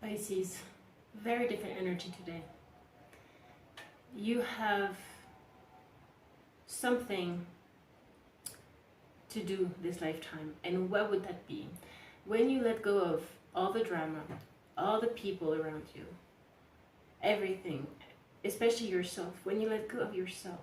Pisces, very different energy today. You have something to do this lifetime. And what would that be? When you let go of all the drama, all the people around you, everything, especially yourself, when you let go of yourself,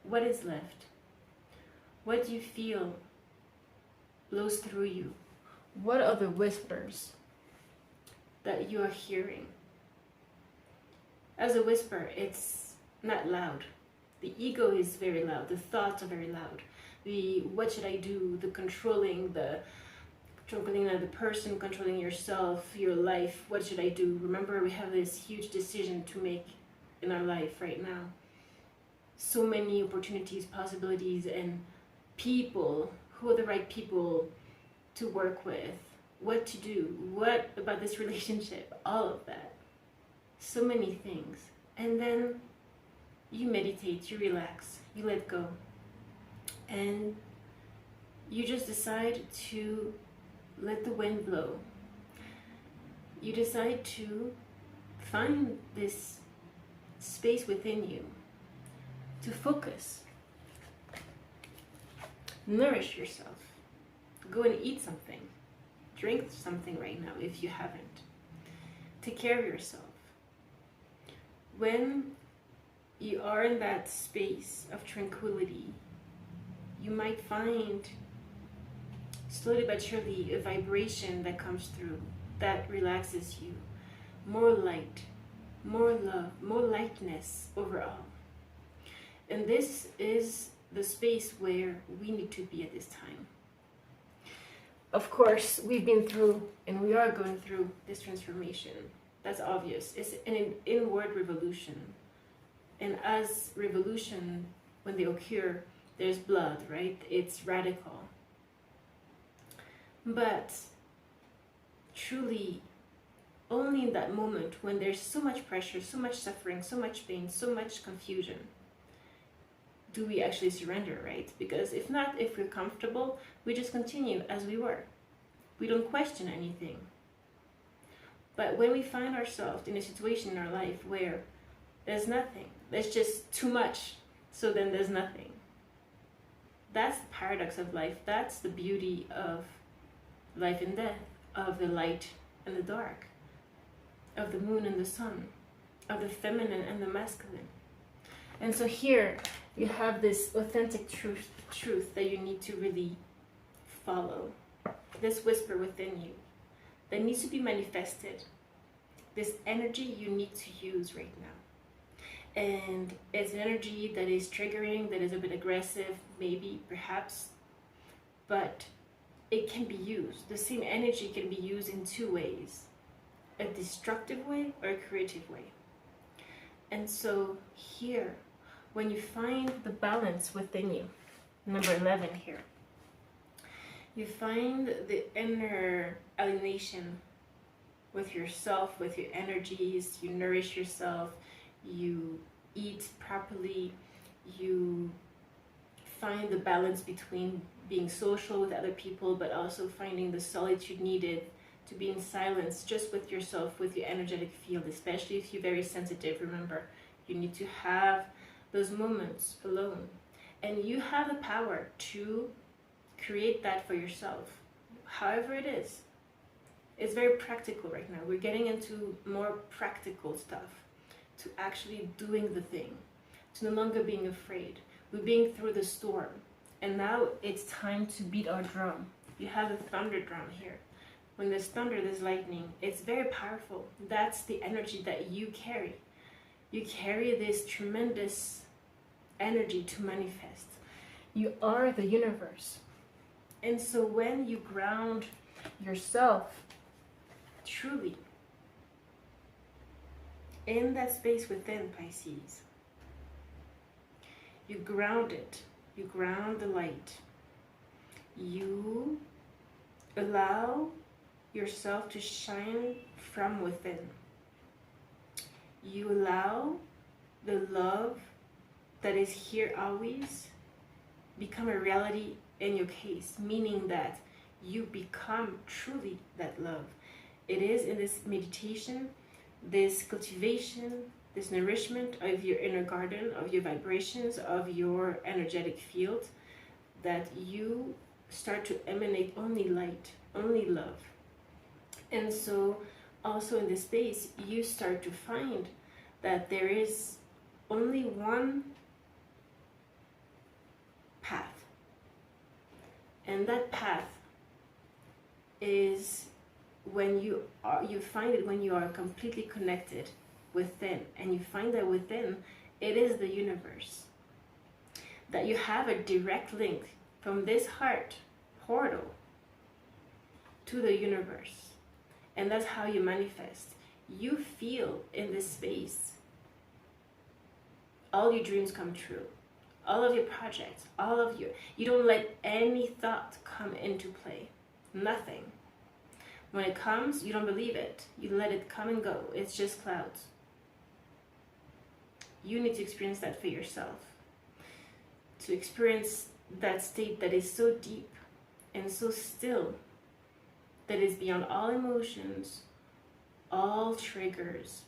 what is left? What do you feel blows through you? What are the whispers that you are hearing? As a whisper, it's not loud. The ego is very loud. The thoughts are very loud. The what should I do? The controlling the person, controlling yourself, your life. What should I do? Remember, we have this huge decision to make in our life right now. So many opportunities, possibilities, and people. Who are the right people to work with? What to do? What about this relationship? All of that. So many things. And then you meditate, you relax, you let go. And you just decide to let the wind blow. You decide to find this space within you to focus. Nourish yourself. Go and eat something. Drink something right now if you haven't. Take care of yourself. When you are in that space of tranquility, you might find slowly but surely a vibration that comes through that relaxes you. More light, more love, more lightness overall. And this is the space where we need to be at this time. Of course, we've been through and we are going through this transformation. That's obvious. It's an inward revolution. And as revolution, when they occur, there's blood, right? It's radical. But truly, only in that moment when there's so much pressure, so much suffering, so much pain, so much confusion, do we actually surrender, right? Because if not, if we're comfortable, we just continue as we were. We don't question anything. But when we find ourselves in a situation in our life where there's nothing, there's just too much, so then there's nothing. That's the paradox of life. That's the beauty of life and death, of the light and the dark, of the moon and the sun, of the feminine and the masculine. And so here you have this authentic truth that you need to really follow. This whisper within you that needs to be manifested. This energy you need to use right now. And it's an energy that is triggering, that is a bit aggressive, maybe, perhaps, but it can be used. The same energy can be used in two ways, a destructive way or a creative way. And so here, when you find the balance within you, number 11 here, you find the inner alienation with yourself, with your energies, you nourish yourself, you eat properly, you find the balance between being social with other people, but also finding the solitude needed to be in silence just with yourself, with your energetic field, especially if you're very sensitive. Remember, you need to have those moments alone. And you have the power to create that for yourself, however it is. It's very practical right now. We're getting into more practical stuff, to actually doing the thing, to no longer being afraid. We're being through the storm, and now it's time to beat our drum. You have the thunder drum here. When there's thunder, there's lightning. It's very powerful. That's the energy that you carry. You carry this tremendous energy to manifest. You are the universe. And so when you ground yourself truly in that space within, Pisces, you ground it. You ground the light. You allow yourself to shine from within. You allow the love that is here always become a reality in your case, meaning that you become truly that love. it is in this meditation, this cultivation, this nourishment of your inner garden, of your vibrations, of your energetic field, that you start to emanate only light, only love. And so also in this space, you start to find that there is only one path. And that path is when you find it when you are completely connected within, and you find that within it is the universe, that you have a direct link from this heart portal to the universe. And that's how you manifest. You feel in this space all your dreams come true, all of your projects, all of you don't let any thought come into play. Nothing. When it comes, you don't believe it. You let it come and go. It's just clouds. You need to experience that for yourself. To experience that state that is so deep and so still, that is beyond all emotions, all triggers,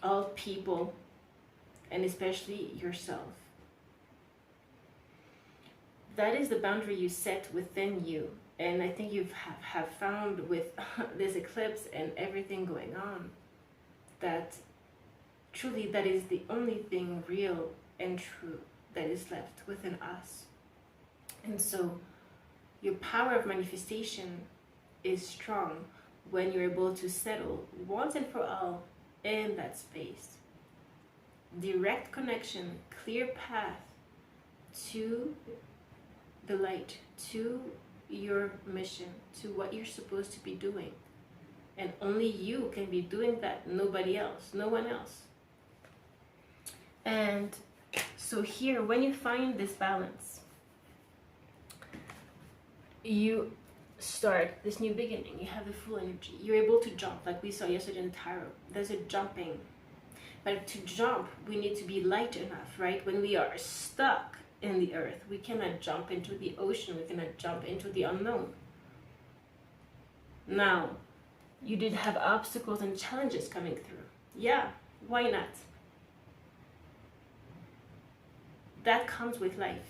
all people, and especially yourself. That is the boundary you set within you. And I think you have found with this eclipse and everything going on, that truly that is the only thing real and true that is left within us. And so your power of manifestation is strong when you're able to settle once and for all in that space. Direct connection, clear path to the light, to your mission, to what you're supposed to be doing. And only you can be doing that, nobody else, no one else. And so here, when you find this balance, you start this new beginning. You have the full energy. You're able to jump, like we saw yesterday in the tarot. There's a jumping. But to jump, we need to be light enough, right? When we are stuck in the earth, we cannot jump into the ocean. We cannot jump into the unknown. Now, you did have obstacles and challenges coming through. Yeah, why not? That comes with life.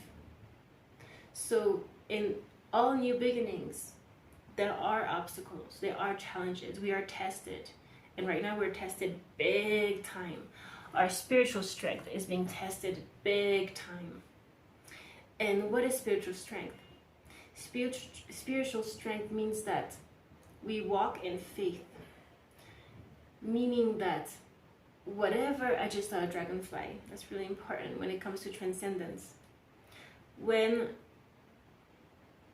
So in all new beginnings, there are obstacles, there are challenges, we are tested. And right now we're tested big time. Our spiritual strength is being tested big time. And what is spiritual strength? Spiritual strength means that we walk in faith. Meaning that whatever, I just saw a dragonfly, that's really important when it comes to transcendence. When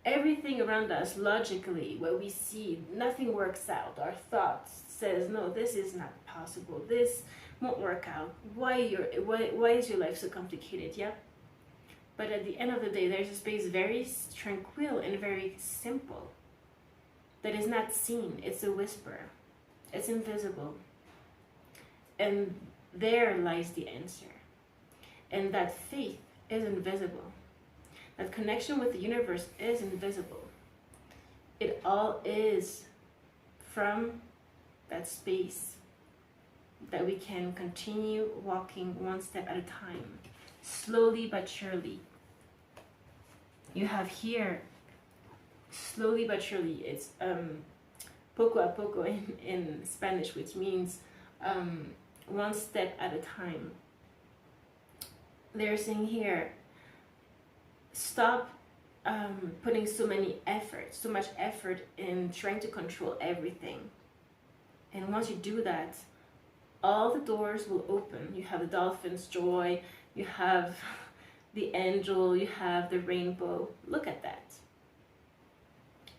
everything around us, logically, what we see, nothing works out. Our thoughts says, no, this is not possible. This won't work out. Why is your life so complicated? Yeah. But at the end of the day, there's a space very tranquil and very simple that is not seen. It's a whisper. It's invisible. And there lies the answer. And that faith is invisible. That connection with the universe is invisible. It all is from that space that we can continue walking one step at a time, slowly but surely. You have here, slowly but surely, it's poco a poco in Spanish, which means one step at a time. They're saying here, stop putting so much effort in trying to control everything. And once you do that, all the doors will open. You have the dolphin's joy, you have the angel, you have the rainbow. Look at that.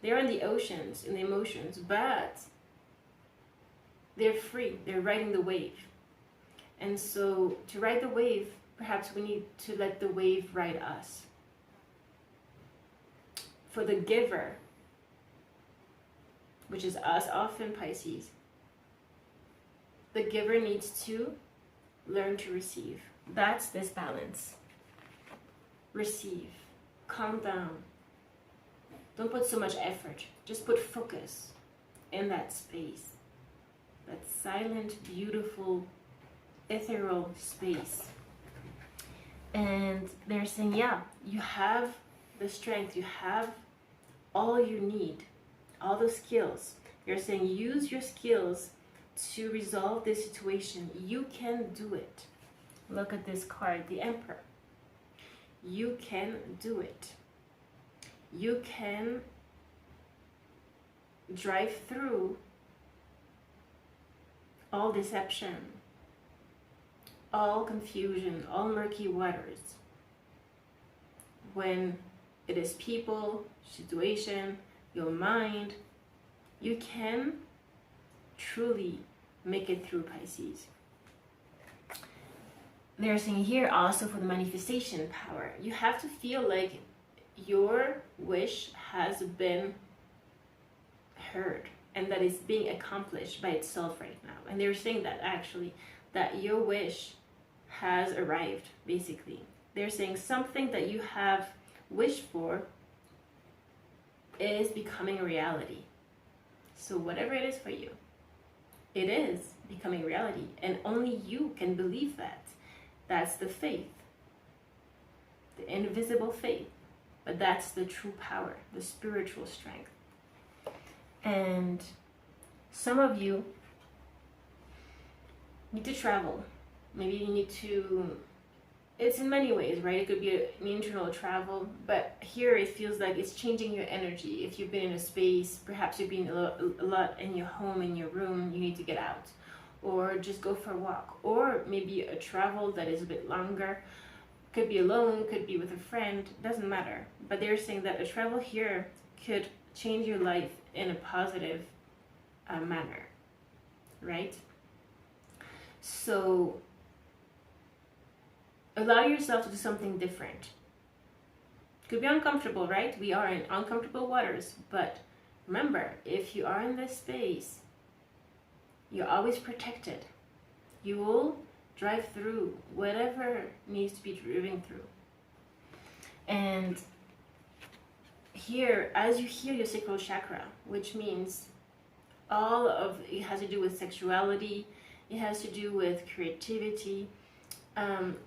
They're in the oceans, in the emotions, but they're free. They're riding the wave. And so to ride the wave, perhaps we need to let the wave ride us. For the giver, which is us often, Pisces, the giver needs to learn to receive. That's this balance. Receive. Calm down. Don't put so much effort. Just put focus. in that space, that silent, beautiful, ethereal space. And they're saying, yeah, you have the strength, you have all you need, all the skills. They're saying, use your skills to resolve this situation. You can do it. Look at this card, the Emperor. You can do it. You can drive through all deception, all confusion, all murky waters. When it is people, situation, your mind, you can truly make it through, Pisces. They're saying here also for the manifestation power, you have to feel like your wish has been heard and that it's being accomplished by itself right now. And they're saying that actually, that your wish has arrived, basically. They're saying something that you have wished for is becoming a reality. So whatever it is for you, it is becoming reality. And only you can believe that. That's the faith, the invisible faith. But that's the true power, the spiritual strength. And some of you need to travel. Maybe you need to, it's in many ways, right? It could be an internal travel, but here it feels like it's changing your energy. If you've been in a space, perhaps you've been a lot in your home, in your room, you need to get out. Or just go for a walk. Or maybe a travel that is a bit longer. Could be alone, could be with a friend, doesn't matter. But they're saying that a travel here could change your life in a positive manner, right? So allow yourself to do something different. Could be uncomfortable, right? We are in uncomfortable waters, but remember, if you are in this space, you're always protected. You will drive through whatever needs to be driven through. And here, as you heal your sacral chakra, which means all of it has to do with sexuality, it has to do with creativity,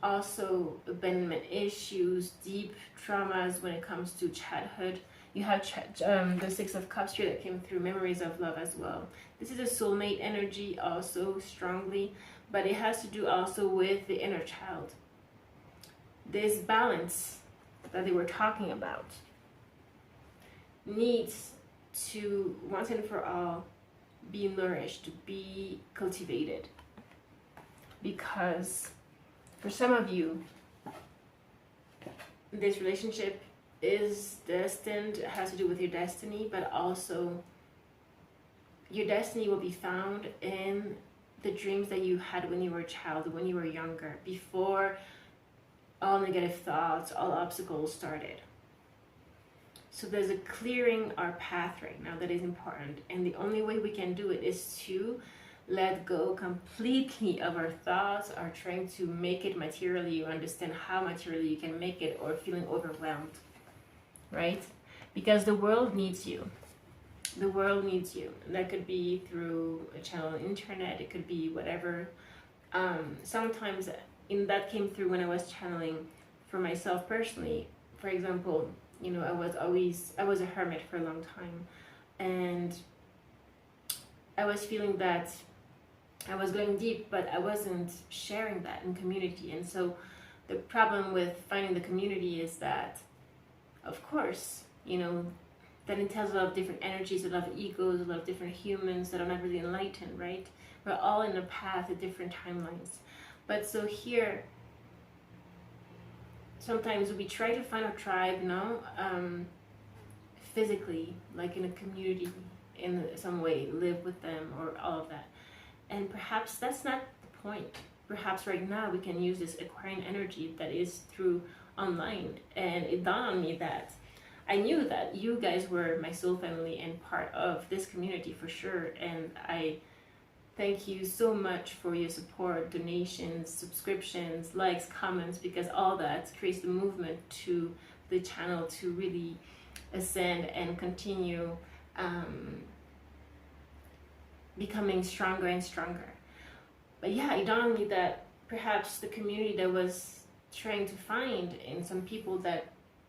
also abandonment issues, deep traumas when it comes to childhood. You have the Six of Cups here that came through, memories of love as well. This is a soulmate energy also strongly, but it has to do also with the inner child. This balance that they were talking about needs to, once and for all, be nourished, be cultivated. Because for some of you, this relationship is destined, it has to do with your destiny, but also your destiny will be found in the dreams that you had when you were a child, when you were younger, before all negative thoughts, all obstacles started. So there's a clearing our path right now that is important, and the only way we can do it is to let go completely of our thoughts, are trying to make it materially. You understand how materially you can make it, or feeling overwhelmed, right? Because the world needs you. The world needs you. That could be through a channel on the internet, it could be whatever. Sometimes that came through when I was channeling for myself personally. For example, you know, I was a hermit for a long time, and I was feeling that I was going deep, but I wasn't sharing that in community. And so the problem with finding the community is that, of course, you know, that entails a lot of different energies, a lot of egos, a lot of different humans that are not really enlightened, right? We're all in a path at different timelines. But so here, sometimes we try to find a tribe, physically, like in a community, in some way, live with them or all of that. And perhaps that's not the point. Perhaps right now we can use this Aquarian energy that is through online. And it dawned on me that I knew that you guys were my soul family and part of this community for sure. And I thank you so much for your support, donations, subscriptions, likes, comments, because all that creates the movement to the channel to really ascend and continue becoming stronger and stronger. But yeah, it dawned on me that perhaps the community that was trying to find in some people that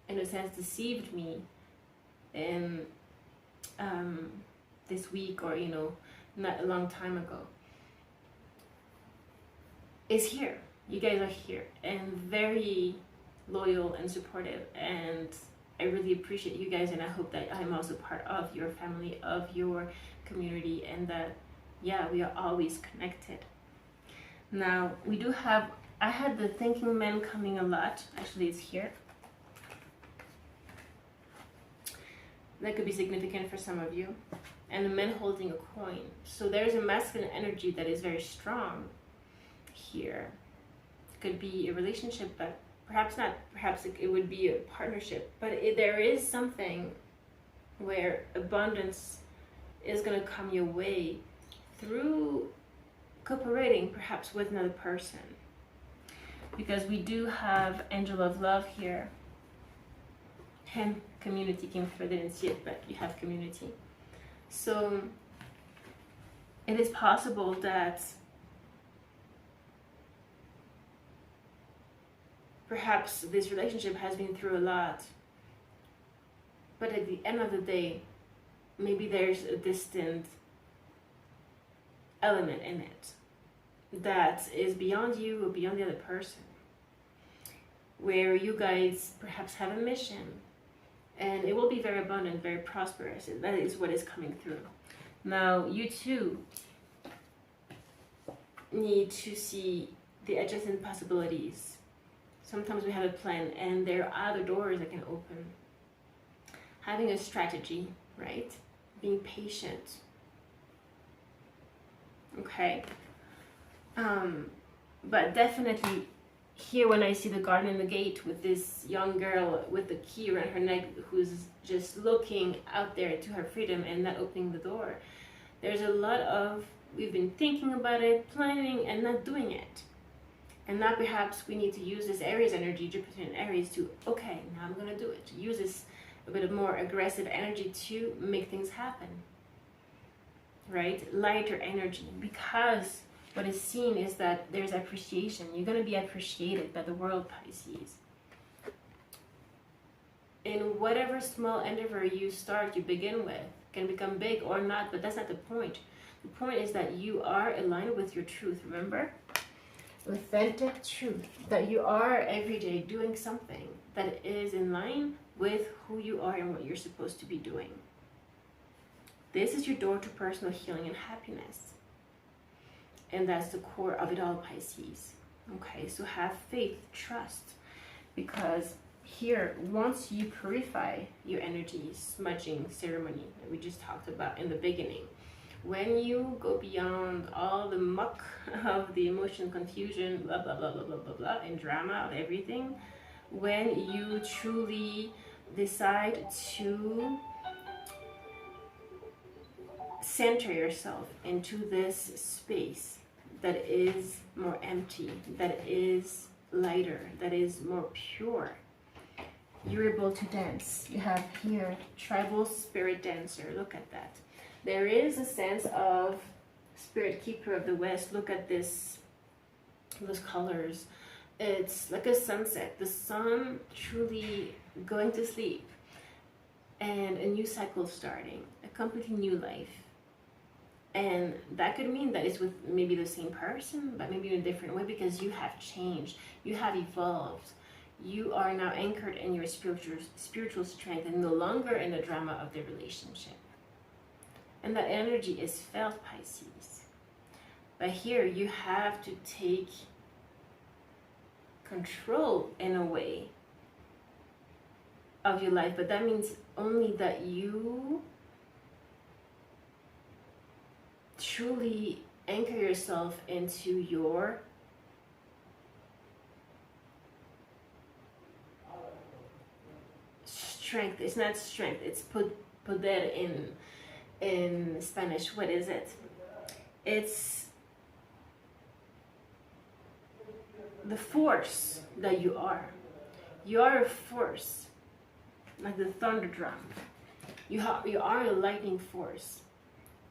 in a sense deceived me in this week, or not a long time ago, is here. You guys are here and very loyal and supportive, and I really appreciate you guys, and I hope that I'm also part of your family, of your community, and that yeah, we are always connected. Now we do have, I had the thinking man coming a lot. Actually, it's here. That could be significant for some of you. And the man holding a coin. So there's a masculine energy that is very strong here. It could be a relationship, but perhaps not. Perhaps it would be a partnership. But there is something where abundance is going to come your way through cooperating perhaps with another person. Because we do have Angel of Love here. And community came through. I didn't see it, but you have community. So it is possible that perhaps this relationship has been through a lot, but at the end of the day, maybe there's a distant element in it that is beyond you or beyond the other person, where you guys perhaps have a mission, and it will be very abundant, very prosperous. That is what is coming through. Now, you too need to see the adjacent possibilities. Sometimes we have a plan and there are other doors that can open. Having a strategy, right? Being patient. Okay? But definitely here when I see the garden and the gate with this young girl with the key around her neck who's just looking out there to her freedom and not opening the door, there's a lot of we've been thinking about it, planning, and not doing it. And now perhaps we need to use this Aries energy, Jupiter in Aries, to, okay, now I'm going to do it. To use this a bit of more aggressive energy to make things happen. Right? Lighter energy. Because what is seen is that there's appreciation. You're going to be appreciated by the world, Pisces. In whatever small endeavor you start, you begin with, can become big or not, but that's not the point. The point is that you are aligned with your truth, remember? Authentic truth. That you are every day doing something that is in line with who you are and what you're supposed to be doing. This is your door to personal healing and happiness. And that's the core of it all, Pisces. Okay, so have faith, trust. Because here, once you purify your energy, smudging ceremony that we just talked about in the beginning, when you go beyond all the muck of the emotion, confusion, blah, blah, blah, blah, blah, blah, blah, and drama of everything, when you truly decide to center yourself into this space that is more empty, that is lighter, that is more pure, you're able to dance. You have here tribal spirit dancer. Look at that. There is a sense of spirit keeper of the West. Look at this, those colors. It's like a sunset, the sun truly going to sleep, and a new cycle starting, a completely new life. And that could mean that it's with maybe the same person, but maybe in a different way, because you have changed, you have evolved. You are now anchored in your spiritual strength and no longer in the drama of the relationship. And that energy is felt, Pisces. But here you have to take control in a way of your life, but that means only that you truly anchor yourself into your strength. It's not strength, it's poder in Spanish. What is it? It's the force that you are. You are a force, like the thunder drum. You are a lightning force.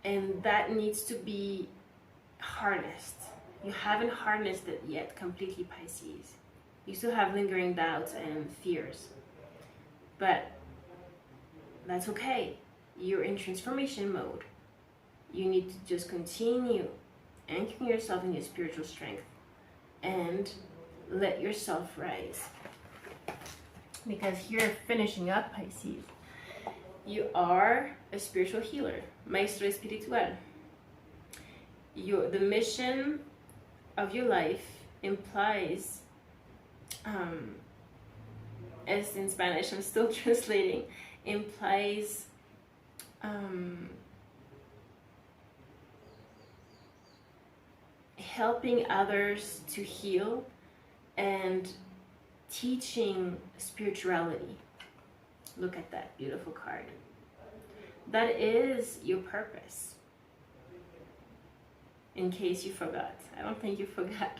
And that needs to be harnessed. You haven't harnessed it yet completely, Pisces. You still have lingering doubts and fears. But that's okay. You're in transformation mode. You need to just continue anchoring yourself in your spiritual strength and let yourself rise. Because you're finishing up, Pisces. You are a spiritual healer, maestro espiritual. The mission of your life implies, as in Spanish, I'm still translating, implies helping others to heal and teaching spirituality. Look at that beautiful card. That is your purpose. In case you forgot. I don't think you forgot.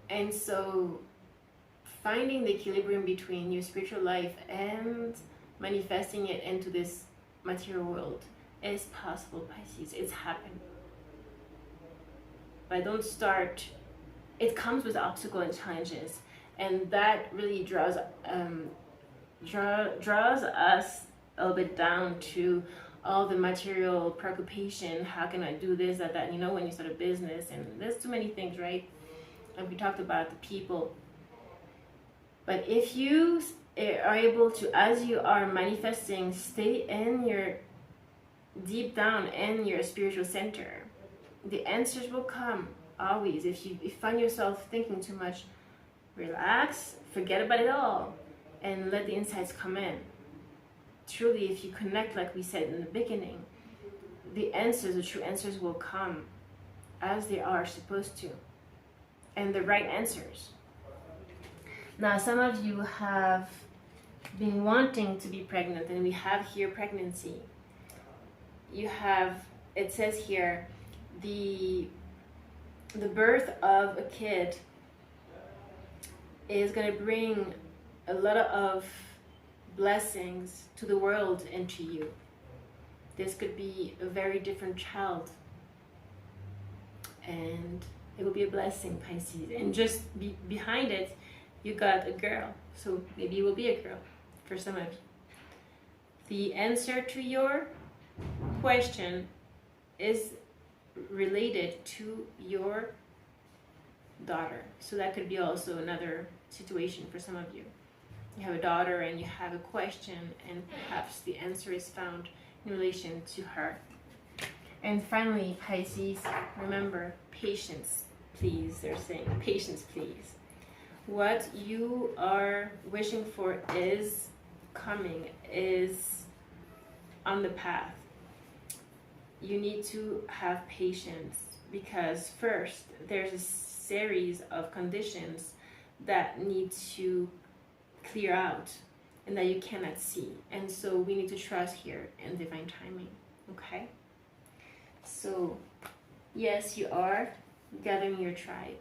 And so finding the equilibrium between your spiritual life and manifesting it into this material world is possible, Pisces. It's happened. But don't start. It comes with obstacles and challenges, and that really draws us a little bit down to all the material preoccupation. How can I do this, that, you know, when you start a business, and there's too many things, right? And we talked about the people. But if you are able to, as you are manifesting, stay in your, deep down in your spiritual center, the answers will come, always. If you find yourself thinking too much, relax, forget about it all, and let the insights come in. Truly, if you connect, like we said in the beginning, the answers, the true answers will come as they are supposed to, and the right answers. Now, some of you have been wanting to be pregnant, and we have here pregnancy. You have, it says here, the birth of a kid is going to bring a lot of blessings to the world and to you. This could be a very different child, and it will be a blessing, Pisces. And just behind it, you got a girl, so maybe it will be a girl for some of you. The answer to your question is related to your daughter, so that could be also another situation for some of you. You have a daughter and you have a question, and perhaps the answer is found in relation to her. And finally, Pisces, remember, patience, please. They're saying, patience, please. What you are wishing for is coming, is on the path. You need to have patience, because first, there's a series of conditions that need to clear out and that you cannot see. And so we need to trust here in divine timing, okay? So, yes, you are gathering your tribe.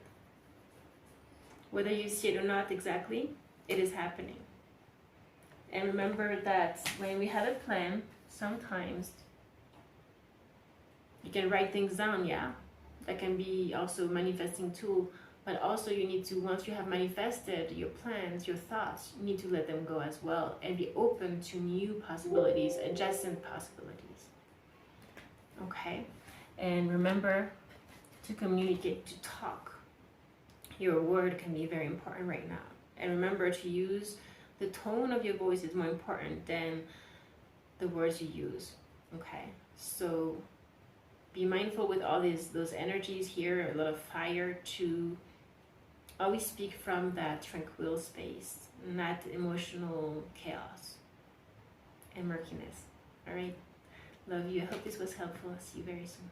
Whether you see it or not exactly, it is happening. And remember that when we have a plan, sometimes you can write things down, yeah? That can be also a manifesting tool. But also you need to, once you have manifested your plans, your thoughts, you need to let them go as well and be open to new possibilities, adjacent possibilities. Okay? And remember to communicate, to talk. Your word can be very important right now. And remember to use, the tone of your voice is more important than the words you use. Okay? So be mindful with all those energies here, a lot of fire, to always speak from that tranquil space, not emotional chaos and murkiness. All right? Love you. I hope this was helpful. I'll see you very soon.